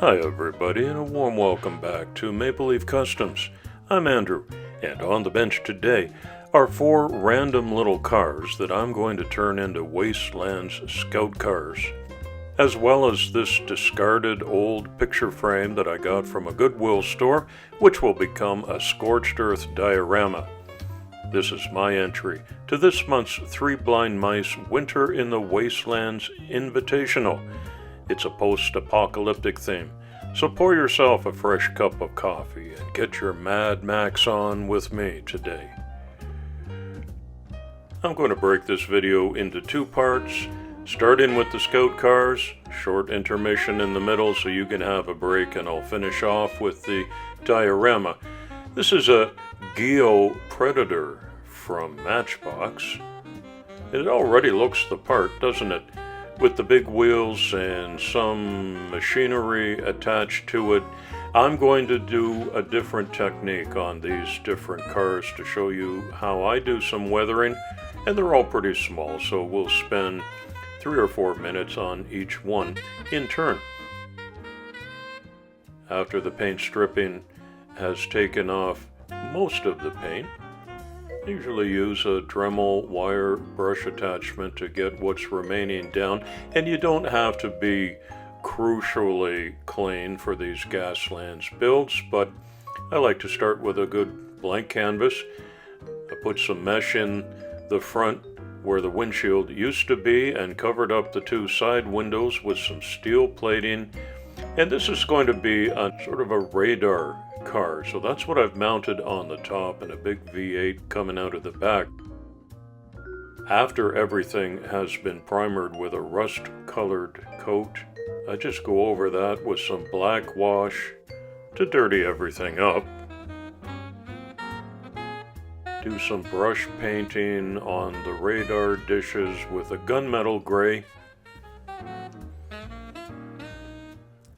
Hi everybody, and a warm welcome back to Maple Leaf Customs. I'm Andrew, and on the bench today are 4 random little cars that I'm going to turn into Wastelands scout cars, as well as this discarded old picture frame that I got from a Goodwill Store, which will become a scorched earth diorama. This is my entry to this month's 3 Blind Mice Winter in the Wastelands Invitational. It's a post-apocalyptic theme, so pour yourself a fresh cup of coffee and get your Mad Max on with me today. I'm going to break this video into 2 parts, starting with the scout cars, short intermission in the middle so you can have a break, and I'll finish off with the diorama. This is a Geo Predator from Matchbox. It already looks the part, doesn't it? With the big wheels and some machinery attached to it. I'm going to do a different technique on these different cars to show you how I do some weathering, and they're all pretty small, so we'll spend 3 or 4 minutes on each one in turn. After the paint stripping has taken off most of the paint, I usually use a Dremel wire brush attachment to get what's remaining down, and you don't have to be crucially clean for these Gaslands builds, but I like to start with a good blank canvas. I put some mesh in the front where the windshield used to be and covered up the 2 side windows with some steel plating, and this is going to be a sort of a radar car, so that's what I've mounted on the top, and a big V8 coming out of the back. After everything has been primered with a rust colored coat, I just go over that with some black wash to dirty everything up. Do some brush painting on the radar dishes with a gunmetal gray.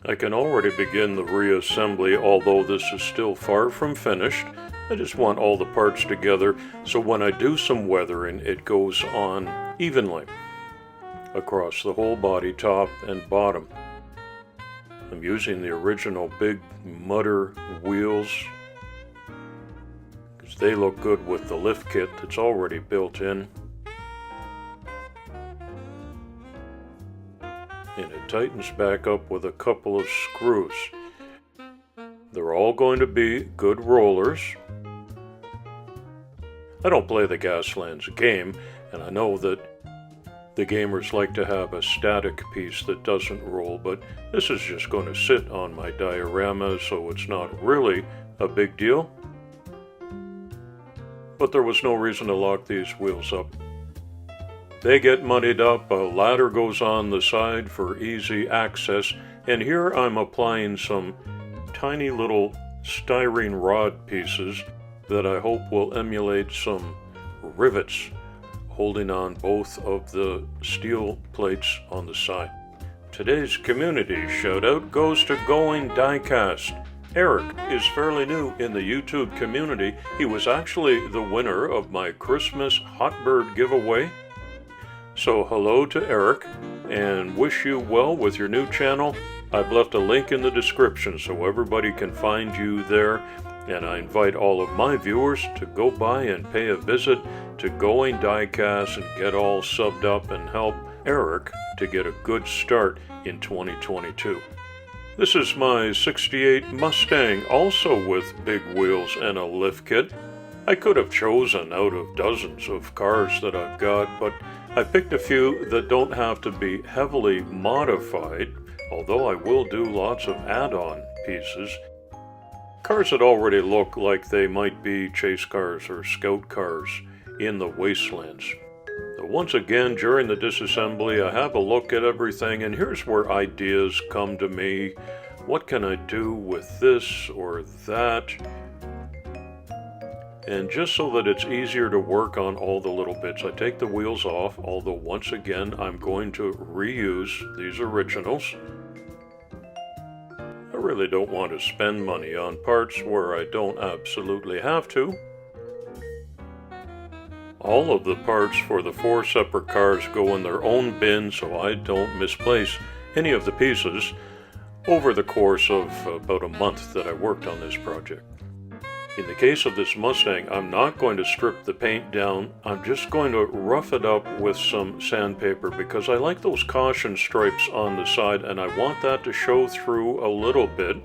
I can already begin the reassembly, although this is still far from finished. I just want all the parts together, so when I do some weathering, it goes on evenly across the whole body, top and bottom. I'm using the original big mudder wheels because they look good with the lift kit that's already built in. And it tightens back up with a couple of screws. They're all going to be good rollers. I don't play the Gaslands game, and I know that the gamers like to have a static piece that doesn't roll, but this is just going to sit on my diorama, so it's not really a big deal. But there was no reason to lock these wheels up. They get muddied up, a ladder goes on the side for easy access, and here I'm applying some tiny little styrene rod pieces that I hope will emulate some rivets holding on both of the steel plates on the side. Today's community shout out goes to Going Diecast. Eric is fairly new in the YouTube community. He was actually the winner of my Christmas Hot Bird giveaway. So hello to Eric, and wish you well with your new channel. I've left a link in the description so everybody can find you there, and I invite all of my viewers to go by and pay a visit to Going Diecast and get all subbed up and help Eric to get a good start in 2022. This is my 68 Mustang, also with big wheels and a lift kit. I could have chosen out of dozens of cars that I've got, but I picked a few that don't have to be heavily modified, although I will do lots of add-on pieces. Cars that already look like they might be chase cars or scout cars in the Wastelands. So once again, during the disassembly, I have a look at everything, and here's where ideas come to me. What can I do with this or that? And just so that it's easier to work on all the little bits, I take the wheels off, although once again I'm going to reuse these originals. I really don't want to spend money on parts where I don't absolutely have to. All of the parts for the 4 separate cars go in their own bin so I don't misplace any of the pieces. over the course of about a month that I worked on this project. In the case of this Mustang, I'm not going to strip the paint down. I'm just going to rough it up with some sandpaper because I like those caution stripes on the side and I want that to show through a little bit.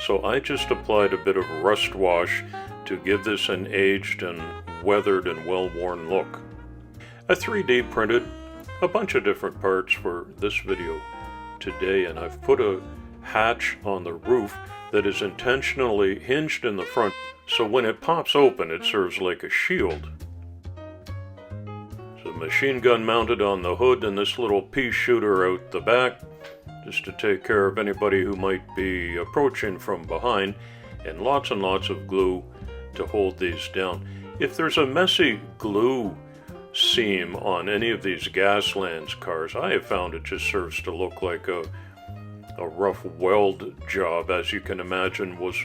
So I just applied a bit of rust wash to give this an aged and weathered and well-worn look. I 3D printed a bunch of different parts for this video today, and I've put a hatch on the roof that is intentionally hinged in the front, so when it pops open it serves like a shield. So machine gun mounted on the hood and this little pea shooter out the back, just to take care of anybody who might be approaching from behind, and lots of glue to hold these down. If there's a messy glue seam on any of these Gaslands cars, I have found it just serves to look like a rough weld job, as you can imagine was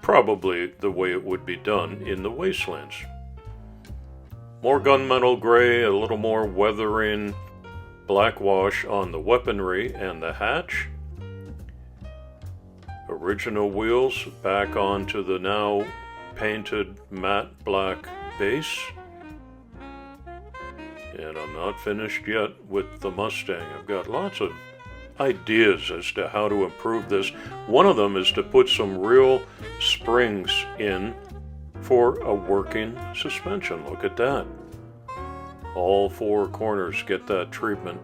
probably the way it would be done in the Wastelands. More gunmetal gray, a little more weathering, black wash on the weaponry and the hatch. Original wheels back onto the now painted matte black base. And I'm not finished yet with the Mustang. I've got lots of ideas as to how to improve this. One of them is to put some real springs in for a working suspension. Look at that. All four corners get that treatment.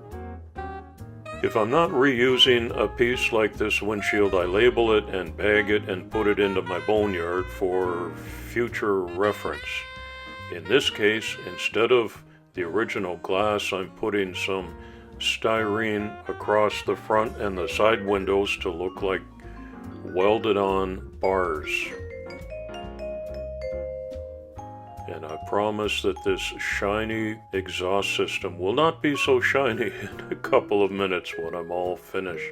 If I'm not reusing a piece like this windshield, I label it and bag it and put it into my boneyard for future reference. In this case, instead of the original glass, I'm putting some styrene across the front and the side windows to look like welded on bars. And I promise that this shiny exhaust system will not be so shiny in a couple of minutes when I'm all finished.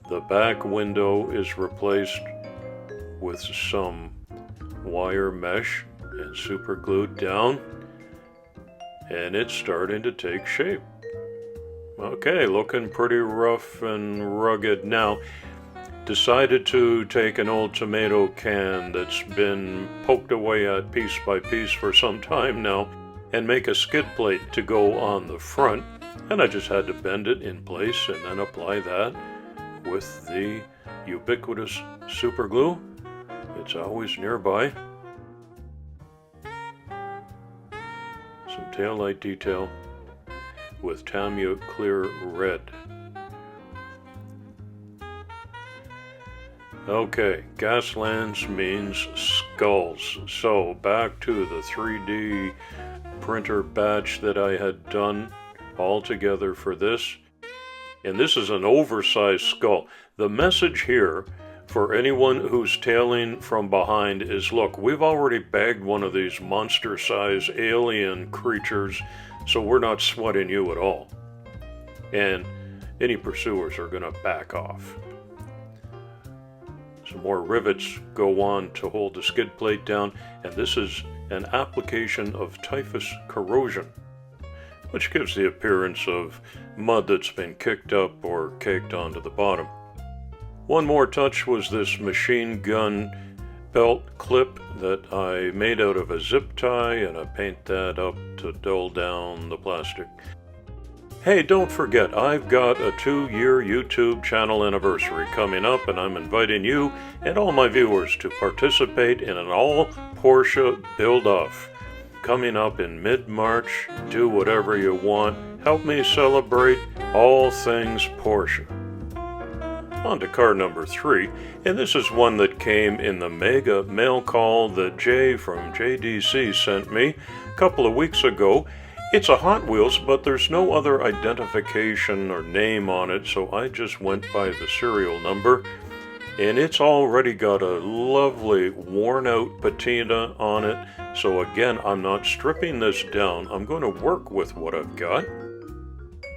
The back window is replaced with some wire mesh and super glued down, and it's starting to take shape. Okay, looking pretty rough and rugged now. Decided to take an old tomato can that's been poked away at piece by piece for some time now and make a skid plate to go on the front, and I just had to bend it in place and then apply that with the ubiquitous super glue. It's always nearby. Some taillight detail with Tamiya clear red. Okay, Gaslands means skulls. So back to the 3D printer batch that I had done all together for this. And this is an oversized skull. The message here for anyone who's tailing from behind is, look, we've already bagged one of these monster-sized alien creatures, so we're not sweating you at all. And any pursuers are going to back off. Some more rivets go on to hold the skid plate down, and this is an application of typhus corrosion, which gives the appearance of mud that's been kicked up or caked onto the bottom. One more touch was this machine gun belt clip that I made out of a zip tie, and I paint that up to dull down the plastic. Hey, don't forget, I've got a 2-year YouTube channel anniversary coming up, and I'm inviting you and all my viewers to participate in an all-Porsche build-off. Coming up in mid-March. Do whatever you want. Help me celebrate all things Porsche. On to car number 3, and this is one that came in the mega mail call that Jay from JDC sent me a couple of weeks ago. It's a Hot Wheels, but there's no other identification or name on it, so I just went by the serial number. And it's already got a lovely worn-out patina on it. So again, I'm not stripping this down. I'm going to work with what I've got.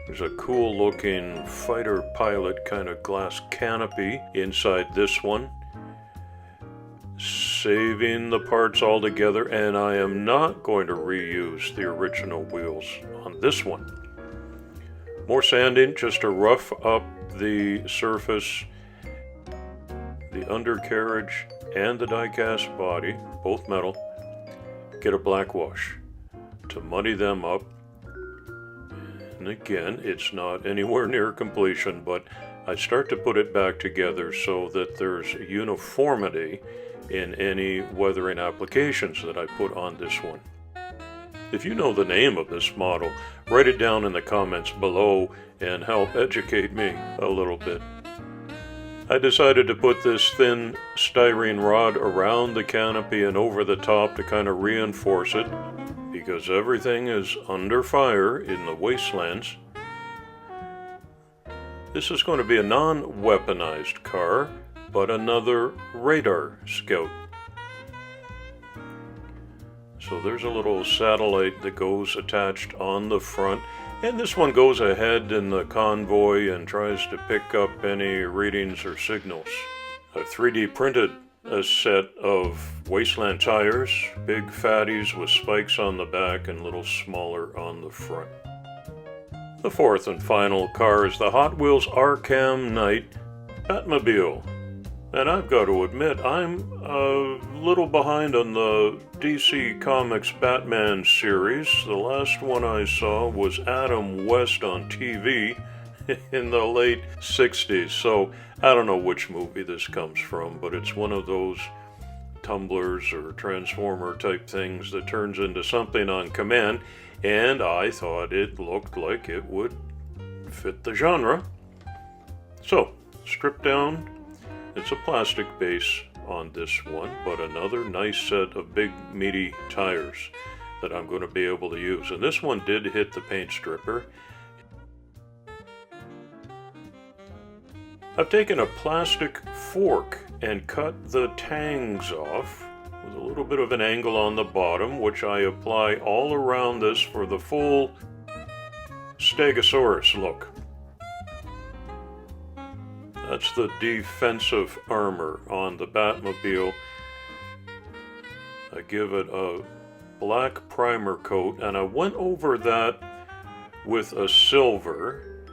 There's a cool-looking fighter pilot kind of glass canopy inside this one. saving the parts all together, and I am not going to reuse the original wheels on this one. More sanding just to rough up the surface, the undercarriage and the diecast body, both metal. Get a black wash to muddy them up. And again, it's not anywhere near completion, but I start to put it back together so that there's uniformity in any weathering applications that I put on this one. If you know the name of this model, write it down in the comments below and help educate me a little bit. I decided to put this thin styrene rod around the canopy and over the top to kind of reinforce it, because everything is under fire in the Wastelands. This is going to be a non-weaponized car, but another radar scout. So there's a little satellite that goes attached on the front, and this one goes ahead in the convoy and tries to pick up any readings or signals. I've 3D printed a set of Wasteland tires, big fatties with spikes on the back and a little smaller on the front. The fourth and final car is the Hot Wheels Arkham Knight Batmobile. And I've got to admit, I'm a little behind on the DC Comics Batman series. The last one I saw was Adam West on TV in the late 60s. So I don't know which movie this comes from, but it's one of those tumblers or transformer type things that turns into something on command. And I thought it looked like it would fit the genre. So, stripped down. It's a plastic base on this one, but another nice set of big meaty tires that I'm going to be able to use. And this one did hit the paint stripper. I've taken a plastic fork and cut the tangs off with a little bit of an angle on the bottom, which I apply all around this for the full Stegosaurus look. That's the defensive armor on the Batmobile. I give it a black primer coat, and I went over that with a silver,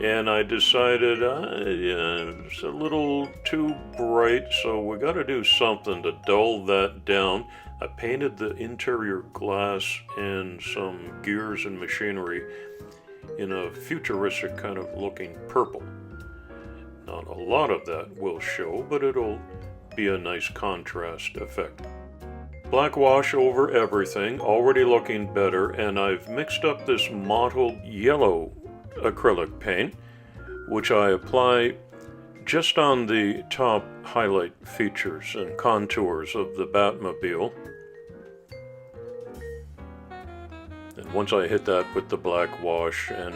and I decided it's a little too bright, so we got to do something to dull that down. I painted the interior glass and some gears and machinery in a futuristic kind of looking purple. Not a lot of that will show, but it'll be a nice contrast effect. Black wash over everything, already looking better, and I've mixed up this mottled yellow acrylic paint, which I apply just on the top highlight features and contours of the Batmobile. And once I hit that with the black wash and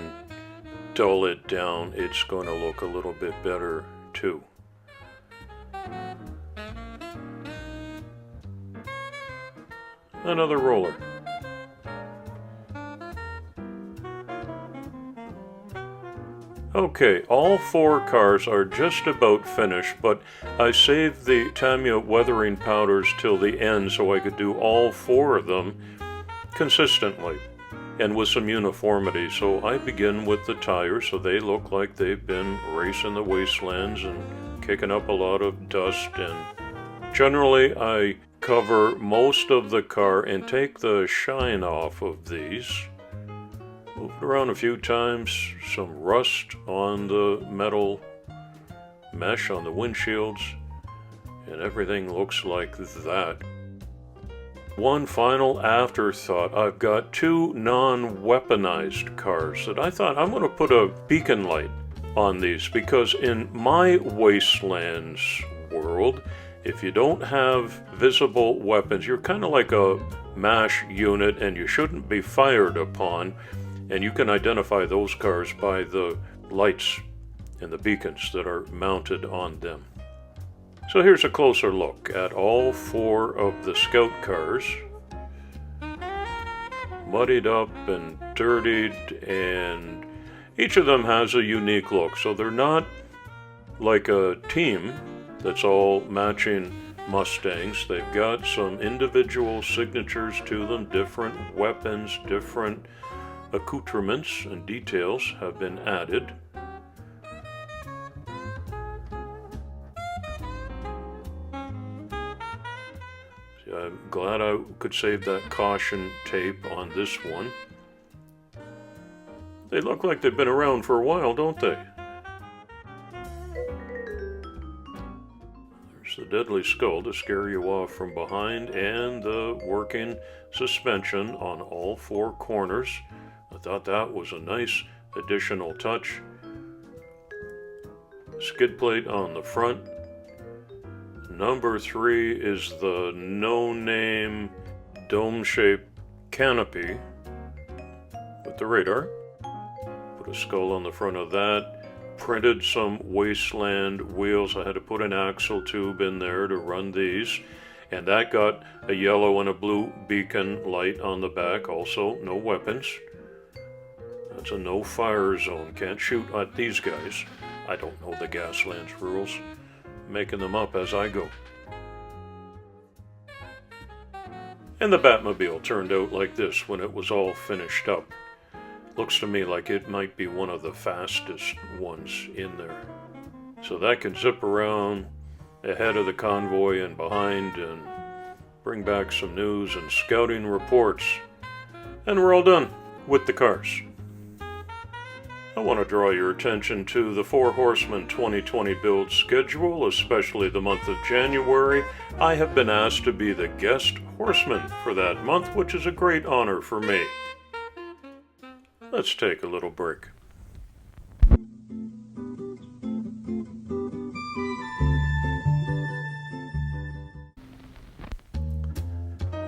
dull it down, it's going to look a little bit better too. Another roller. Okay, all four cars are just about finished, but I saved the Tamiya weathering powders till the end so I could do all four of them consistently and with some uniformity. So I begin with the tires, so they look like they've been racing the Wastelands and kicking up a lot of dust. And generally I cover most of the car and take the shine off of these. Move it around a few times, some rust on the metal mesh on the windshields, and everything looks like that. One final afterthought, I've got two non-weaponized cars that I thought I'm going to put a beacon light on these, because in my Wastelands world, if you don't have visible weapons, you're kind of like a MASH unit and you shouldn't be fired upon. And you can identify those cars by the lights and the beacons that are mounted on them. So here's a closer look at all four of the Scout cars. Muddied up and dirtied, and each of them has a unique look. So they're not like a team that's all matching Mustangs. They've got some individual signatures to them, different weapons, different accoutrements and details have been added. I'm glad I could save that caution tape on this one. They look like they've been around for a while, don't they? There's the deadly skull to scare you off from behind, and the working suspension on all four corners. I thought that was a nice additional touch. Skid plate on the front. Number 3 is the no-name dome-shaped canopy with the radar. Put a skull on the front of that. Printed some Wasteland wheels. I had to put an axle tube in there to run these. And that got a yellow and a blue beacon light on the back. Also, no weapons. That's a no-fire zone. Can't shoot at these guys. I don't know the Gaslands rules. Making them up as I go. And the Batmobile turned out like this when it was all finished up. Looks to me like it might be one of the fastest ones in there. So that can zip around ahead of the convoy and behind and bring back some news and scouting reports. And we're all done with the cars. I want to draw your attention to the 4 Horsemen 2020 build schedule, especially the month of January. I have been asked to be the guest horseman for that month, which is a great honor for me. Let's take a little break.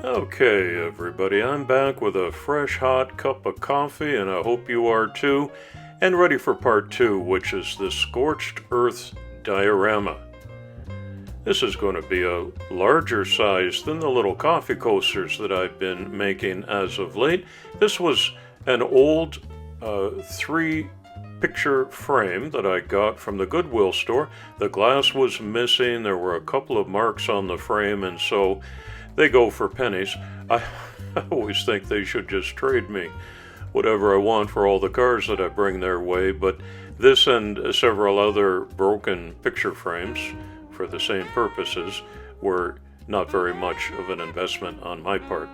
Okay, everybody, I'm back with a fresh hot cup of coffee, and I hope you are too. And ready for part 2, which is the Scorched Earth Diorama. This is going to be a larger size than the little coffee coasters that I've been making as of late. This was an old 3-picture frame that I got from the Goodwill Store. The glass was missing, there were a couple of marks on the frame, and so they go for pennies. I always think they should just trade me whatever I want for all the cars that I bring their way, but this and several other broken picture frames for the same purposes were not very much of an investment on my part.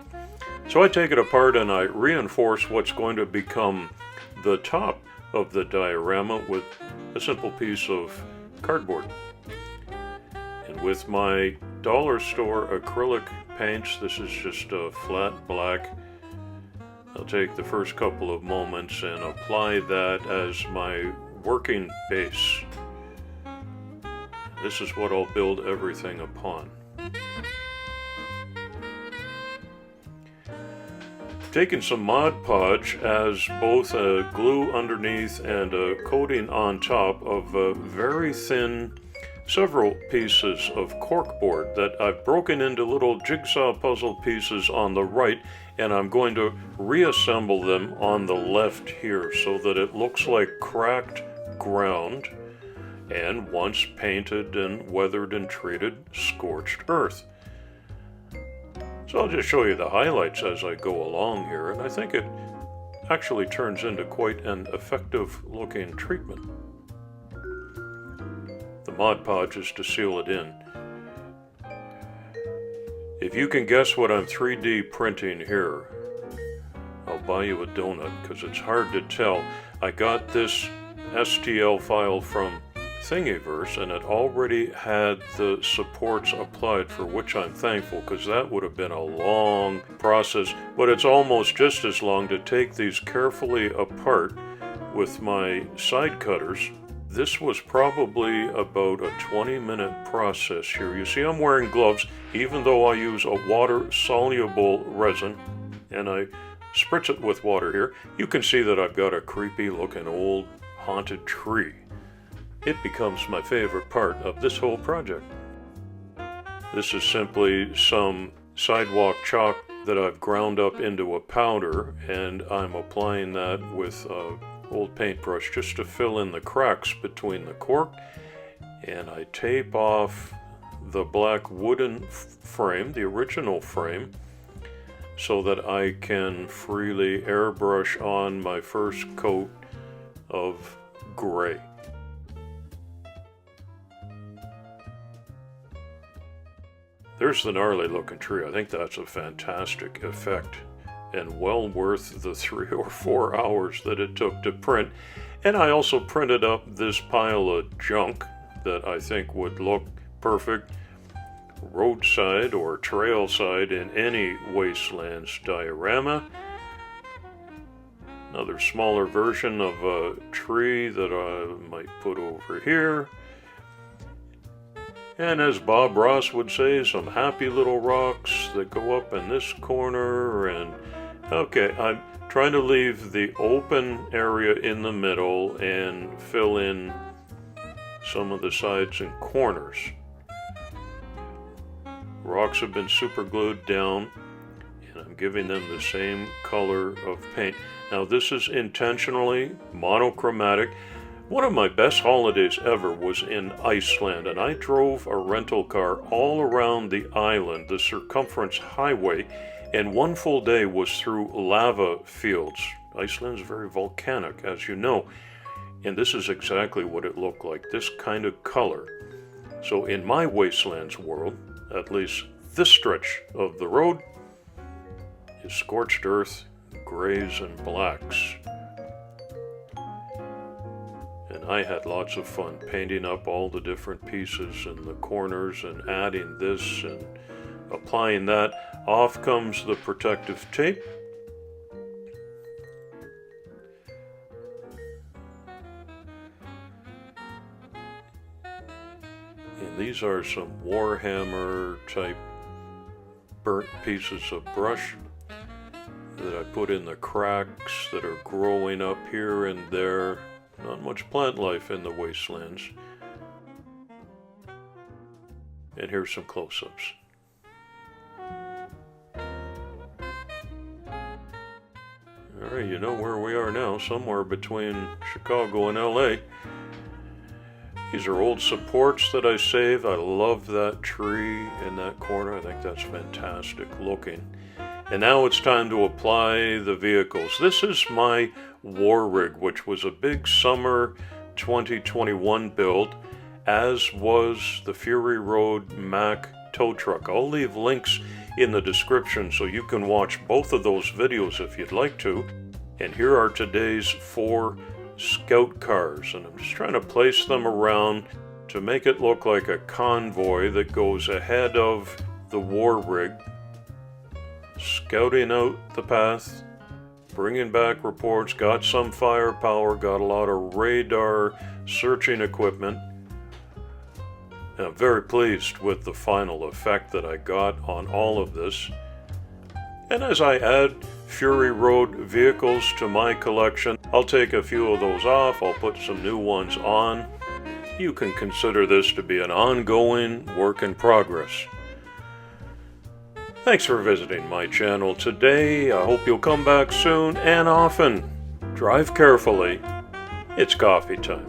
So I take it apart and I reinforce what's going to become the top of the diorama with a simple piece of cardboard. And with my dollar store acrylic paints, this is just a flat black. I'll take the first couple of moments and apply that as my working base. This is what I'll build everything upon. Taking some Mod Podge as both a glue underneath and a coating on top of a very thin several pieces of corkboard that I've broken into little jigsaw puzzle pieces on the right, and I'm going to reassemble them on the left here so that it looks like cracked ground and once painted and weathered and treated scorched earth. So I'll just show you the highlights as I go along here, and I think it actually turns into quite an effective looking treatment. The Mod Podge is to seal it in. If you can guess what I'm 3D printing here, I'll buy you a donut because it's hard to tell. I got this STL file from Thingiverse and it already had the supports applied, for which I'm thankful because that would have been a long process, but it's almost just as long to take these carefully apart with my side cutters. This was probably about a 20-minute process here. You see I'm wearing gloves even though I use a water-soluble resin and I spritz it with water here. You can see that I've got a creepy looking old haunted tree. It becomes my favorite part of this whole project. This is simply some sidewalk chalk that I've ground up into a powder, and I'm applying that with an old paintbrush just to fill in the cracks between the cork, and I tape off the black wooden frame, the original frame, so that I can freely airbrush on my first coat of gray. There's the gnarly looking tree. I think that's a fantastic effect and well worth the 3 or 4 hours that it took to print. And I also printed up this pile of junk that I think would look perfect roadside or trailside in any Wastelands diorama. Another smaller version of a tree that I might put over here. And as Bob Ross would say, some happy little rocks that go up in this corner. And okay, I'm trying to leave the open area in the middle and fill in some of the sides and corners. Rocks have been super glued down, and I'm giving them the same color of paint. Now this is intentionally monochromatic. One of my best holidays ever was in Iceland, and I drove a rental car all around the island, the circumference highway, and one full day was through lava fields. Iceland's very volcanic, as you know, and this is exactly what it looked like, this kind of color. So in my Wastelands world, at least this stretch of the road is scorched earth, grays and blacks. And I had lots of fun painting up all the different pieces in the corners and adding this and applying that. Off comes the protective tape. And these are some Warhammer type burnt pieces of brush that I put in the cracks that are growing up here and there. Not much plant life in the Wastelands. And here's some close-ups. Alright, you know where we are now, somewhere between Chicago and LA. These are old supports that I saved. I love that tree in that corner. I think that's fantastic looking. And now it's time to apply the vehicles. This is my war rig, which was a big summer 2021 build, as was the Fury Road Mack tow truck. I'll leave links in the description so you can watch both of those videos if you'd like to. And here are today's 4 scout cars, and I'm just trying to place them around to make it look like a convoy that goes ahead of the war rig, scouting out the path, bringing back reports, got some firepower, got a lot of radar searching equipment. And I'm very pleased with the final effect that I got on all of this. And as I add Fury Road vehicles to my collection, I'll take a few of those off, I'll put some new ones on. You can consider this to be an ongoing work in progress. Thanks for visiting my channel today. I hope you'll come back soon and often. Drive carefully. It's coffee time.